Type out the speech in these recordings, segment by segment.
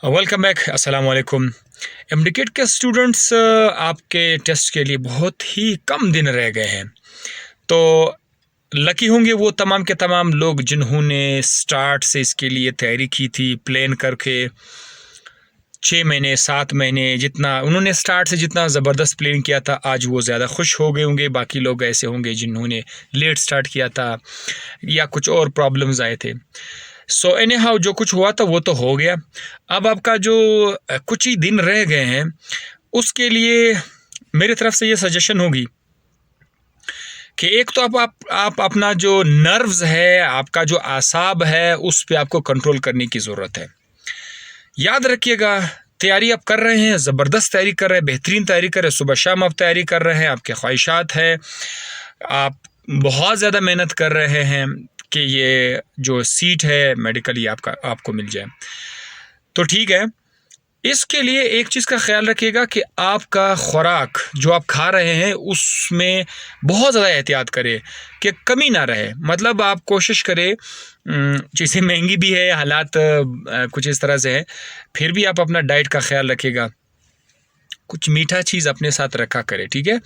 Welcome back. अस्सलाम वालेकुम। MDCAT के स्टूडेंट्स आपके टेस्ट के लिए बहुत ही कम दिन रह गए हैं, तो लकी होंगे वो तमाम के तमाम लोग जिन्होंने स्टार्ट से इसके लिए तैयारी की थी, प्लान करके 6 महीने 7 महीने जितना उन्होंने स्टार्ट से जितना ज़बरदस्त प्लान किया था, आज वो ज़्यादा खुश हो गए होंगे। बाकी लोग ऐसे होंगे जिन्होंने लेट स्टार्ट किया था या कुछ और प्रॉब्लम्स आए थे। सो एनी हाउ जो कुछ हुआ था वो तो हो गया। अब आपका जो कुछ ही दिन रह गए हैं उसके लिए मेरी तरफ से ये सजेशन होगी कि एक तो आप अपना जो नर्व्स है, आपका जो आसाब है, उस पे आपको कंट्रोल करने की ज़रूरत है। याद रखिएगा, तैयारी आप कर रहे हैं, ज़बरदस्त तैयारी कर रहे हैं, बेहतरीन तैयारी कर रहे हैं, सुबह शाम आप तैयारी कर रहे हैं, आपके ख्वाहिशात है, आप बहुत ज़्यादा मेहनत कर रहे हैं कि ये जो सीट है मेडिकली आपको मिल जाए, तो ठीक है। इसके लिए एक चीज़ का ख्याल रखिएगा कि आपका खुराक जो आप खा रहे हैं उसमें बहुत ज़्यादा एहतियात करें कि कमी ना रहे। मतलब आप कोशिश करें, चीज़ें महंगी भी है, हालात कुछ इस तरह से है, फिर भी आप अपना डाइट का ख्याल रखिएगा। कुछ मीठा चीज़ अपने साथ रखा करें, ठीक है।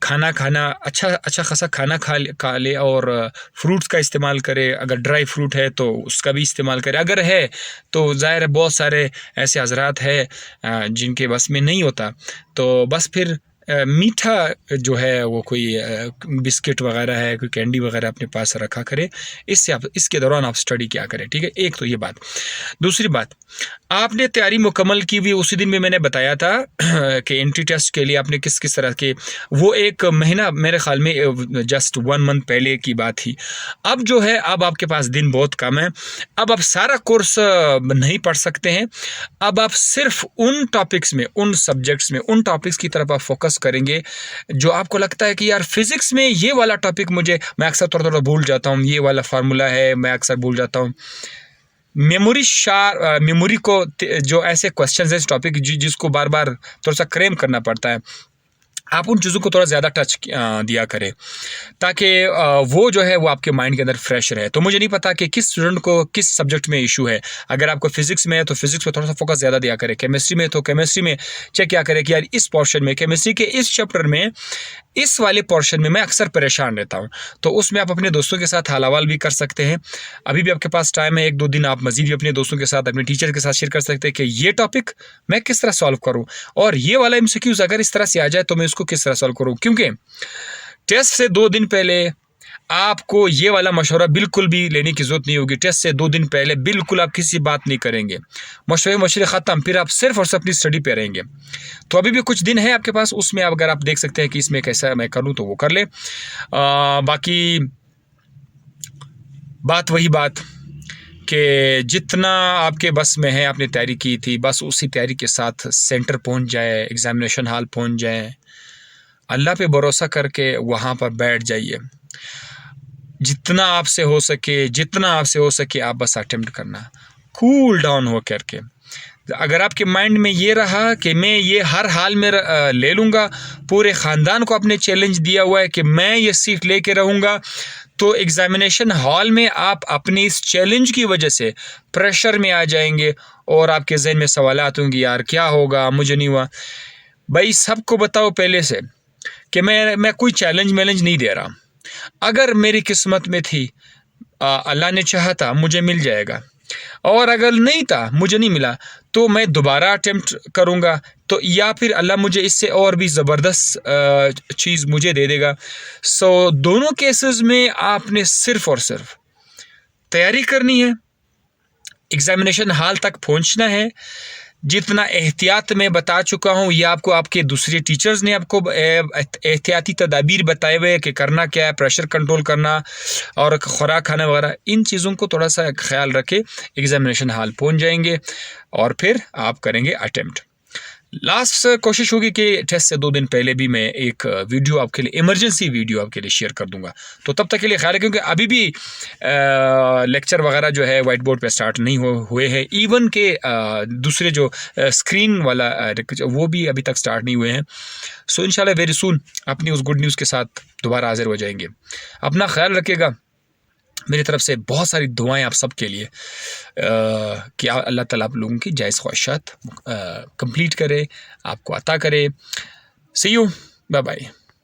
खाना अच्छा खासा खाना खा ले और फ्रूट्स का इस्तेमाल करें। अगर ड्राई फ्रूट है तो उसका भी इस्तेमाल करें, अगर है तो ज़ाहिर है बहुत सारे ऐसे हज़रात हैं जिनके बस में नहीं होता, तो बस फिर मीठा जो है वो कोई बिस्किट वगैरह है, कोई कैंडी वगैरह अपने पास रखा करें। इससे आप इसके दौरान आप स्टडी किया करें, ठीक है। एक तो ये बात। दूसरी बात, आपने तैयारी मुकम्मल की भी उसी दिन में मैंने बताया था कि एंट्री टेस्ट के लिए आपने किस किस तरह के, वो एक महीना मेरे ख्याल में जस्ट 1 मंथ पहले की बात थी। अब जो है, अब आपके पास दिन बहुत कम है, अब आप सारा कोर्स नहीं पढ़ सकते हैं। अब आप सिर्फ उन टॉपिक्स में, उन सब्जेक्ट्स में, उन टॉपिक्स की तरफ आप फोकस करेंगे जो आपको लगता है कि यार फिज़िक्स में ये वाला टॉपिक मैं अक्सर थोड़ा थोड़ा भूल जाता हूँ, ये वाला फार्मूला है मैं अक्सर भूल जाता हूँ। मेमोरी को जो ऐसे क्वेश्चन है इस टॉपिक जिसको बार बार थोड़ा सा क्रेम करना पड़ता है, आप उन चीज़ों को थोड़ा ज़्यादा टच दिया करें ताकि वो जो है वो आपके माइंड के अंदर फ्रेश रहे। तो मुझे नहीं पता कि किस स्टूडेंट को किस सब्जेक्ट में इशू है। अगर आपको फिजिक्स में है तो फिजिक्स पे थोड़ा सा फोकस ज़्यादा दिया करें, केमिस्ट्री में तो केमिस्ट्री में चेक किया करें कि यार इस पोर्शन में, केमिस्ट्री के इस चैप्टर में, इस वाले पोर्शन में मैं अक्सर परेशान रहता हूँ। तो उसमें आप अपने दोस्तों के साथ हाल अहवाल भी कर सकते हैं। अभी भी आपके पास टाइम है, 1-2 दिन आप मज़ीद भी अपने दोस्तों के साथ, अपने टीचर के साथ शेयर कर सकते हैं कि ये टॉपिक मैं किस तरह सॉल्व करूँ, और ये वाला एमसीक्यूज़ अगर इस तरह से आ जाए तो मैं इसको किस तरह सॉल्व करूँ। क्योंकि टेस्ट से 2 दिन पहले आपको ये वाला मशवरा बिल्कुल भी लेने की ज़रूरत नहीं होगी। टेस्ट से 2 दिन पहले बिल्कुल आप किसी बात नहीं करेंगे, मशवरे ख़त्म, फिर आप सिर्फ और सिर्फ अपनी स्टडी पे रहेंगे। तो अभी भी कुछ दिन है आपके पास, उसमें अगर आप देख सकते हैं कि इसमें कैसा मैं करूँ तो वो कर ले। बाकी बात वही बात कि जितना आपके बस में है, आपने तैयारी की थी, बस उसी तैयारी के साथ सेंटर पहुँच जाए, एग्ज़ामिनेशन हॉल पहुँच जाए, अल्लाह पे भरोसा करके वहाँ पर बैठ जाइए। जितना आपसे हो सके आप बस अटेम्प्ट करना, कूल डाउन हो करके। अगर आपके माइंड में ये रहा कि मैं ये हर हाल में ले लूँगा, पूरे ख़ानदान को आपने चैलेंज दिया हुआ है कि मैं ये सीट लेके रहूँगा, तो एग्ज़ामिनेशन हॉल में आप अपनी इस चैलेंज की वजह से प्रेशर में आ जाएंगे और आपके ज़हन में सवालात होंगे, यार क्या होगा, मुझे नहीं हुआ। भाई सबको बताओ पहले से कि मैं कोई चैलेंज नहीं दे रहा। अगर मेरी किस्मत में थी, अल्लाह ने चाहा था मुझे मिल जाएगा, और अगर नहीं था, मुझे नहीं मिला, तो मैं दोबारा अटेम्प्ट करूँगा, तो या फिर अल्लाह मुझे इससे और भी ज़बरदस्त चीज़ मुझे दे देगा। सो दोनों केसेस में आपने सिर्फ़ और सिर्फ तैयारी करनी है, एग्ज़ामिनेशन हॉल तक पहुँचना है। जितना एहतियात मैं बता चुका हूँ, ये आपको आपके दूसरे टीचर्स ने आपको एहतियाती तदाबीर बताए हुए कि करना क्या है, प्रेशर कंट्रोल करना और खुराक खाना वगैरह, इन चीज़ों को थोड़ा सा ख्याल रखें। एग्ज़ामिनेशन हॉल पहुँच जाएंगे और फिर आप करेंगे अटेम्प्ट। लास्ट कोशिश होगी कि टेस्ट से 2 दिन पहले भी मैं एक वीडियो आपके लिए, इमरजेंसी वीडियो आपके लिए शेयर कर दूंगा। तो तब तक के लिए ख्याल रखें, क्योंकि अभी भी लेक्चर वगैरह जो है वाइट बोर्ड पे स्टार्ट नहीं हुए हैं। इवन के दूसरे जो स्क्रीन वाला वो भी अभी तक स्टार्ट नहीं हुए हैं। सो इंशाल्लाह वेरी सून अपनी उस गुड न्यूज़ के साथ दोबारा हाजिर हो जाएंगे। अपना ख्याल रखिएगा, मेरी तरफ से बहुत सारी दुआएं आप सब के लिए कि अल्लाह ताला आप लोगों की जायज़ ख्वाहिशात कंप्लीट करे, आपको अता करे। सी यू, बाय बाय।